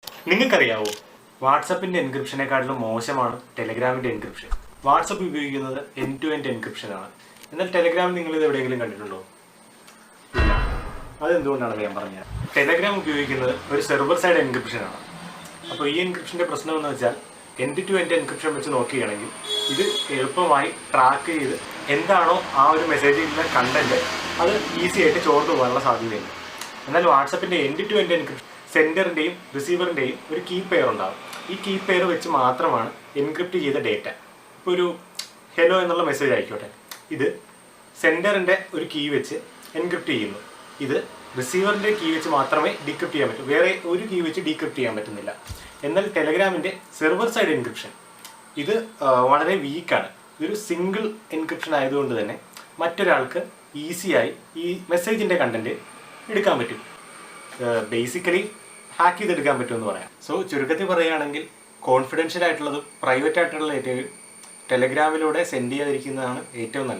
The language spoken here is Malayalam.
നിങ്ങൾക്കറിയാവോ, വാട്സപ്പിൻ്റെ എൻക്രിപ്ഷനെക്കാട്ടിലും മോശമാണ് ടെലഗ്രാമിൻ്റെ എൻക്രിപ്ഷൻ. വാട്സപ്പ് ഉപയോഗിക്കുന്നത് എൻഡ് ടു എൻഡ് എൻക്രിപ്ഷനാണ്. എന്നാൽ ടെലഗ്രാം നിങ്ങളിത് എവിടെയെങ്കിലും കണ്ടിട്ടുണ്ടോ? ഇല്ല. അതെന്തുകൊണ്ടാണെന്ന് ഞാൻ പറഞ്ഞുതരാം. ടെലഗ്രാം ഉപയോഗിക്കുന്നത് ഒരു സെർവർ സൈഡ് എൻക്രിപ്ഷനാണ്. അപ്പോൾ ഈ എൻക്രിപ്ഷൻ്റെ പ്രശ്നം എന്ന് വെച്ചാൽ എൻഡ് ടു എൻഡ് എൻക്രിപ്ഷൻ വെച്ച് നോക്കുകയാണെങ്കിൽ ഇത് എളുപ്പമായി ട്രാക്ക് ചെയ്ത് എന്താണോ ആ ഒരു മെസ്സേജിൻ്റെ കണ്ടന്റ് അത് ഈസി ആയിട്ട് ചോർന്നു പോകാനുള്ള സാധ്യതയുണ്ട്. എന്നാൽ വാട്സപ്പിൻ്റെ എൻഡ് ടു എൻഡ് എൻക്രിപ്ഷൻ സെൻഡറിൻ്റെയും റിസീവറിൻ്റെയും ഒരു കീ പെയർ ഉണ്ടാകും. ഈ കീ പെയർ വെച്ച് മാത്രമാണ് എൻക്രിപ്റ്റ് ചെയ്ത ഡേറ്റ. ഇപ്പോൾ ഒരു ഹലോ എന്നുള്ള മെസ്സേജ് ആയിക്കോട്ടെ, ഇത് സെൻഡറിൻ്റെ ഒരു കീ വെച്ച് എൻക്രിപ്റ്റ് ചെയ്യുന്നു. ഇത് റിസീവറിൻ്റെ കീ വെച്ച് മാത്രമേ ഡീക്രിപ്റ്റ് ചെയ്യാൻ പറ്റൂ, വേറെ ഒരു കീ വെച്ച് ഡീക്രിപ്റ്റ് ചെയ്യാൻ പറ്റുന്നില്ല. എന്നാൽ ടെലഗ്രാമിൻ്റെ സെർവർ സൈഡ് എൻക്രിപ്ഷൻ ഇത് വളരെ വീക്കാണ്. ഇതൊരു സിംഗിൾ എൻക്രിപ്ഷൻ ആയതുകൊണ്ട് തന്നെ മറ്റൊരാൾക്ക് ഈസിയായി ഈ മെസ്സേജിൻ്റെ കണ്ടന്റ് എടുക്കാൻ പറ്റും. ബേസിക്കലി ഹാക്ക് ചെയ്തെടുക്കാൻ പറ്റുമെന്ന് പറയാം. സോ ചുരുക്കത്തിൽ പറയുകയാണെങ്കിൽ കോൺഫിഡൻഷ്യൽ ആയിട്ടുള്ളതും പ്രൈവറ്റ് ആയിട്ടുള്ള ടെലഗ്രാമിലൂടെ സെൻഡ് ചെയ്യാതിരിക്കുന്നതാണ് ഏറ്റവും നല്ലത്.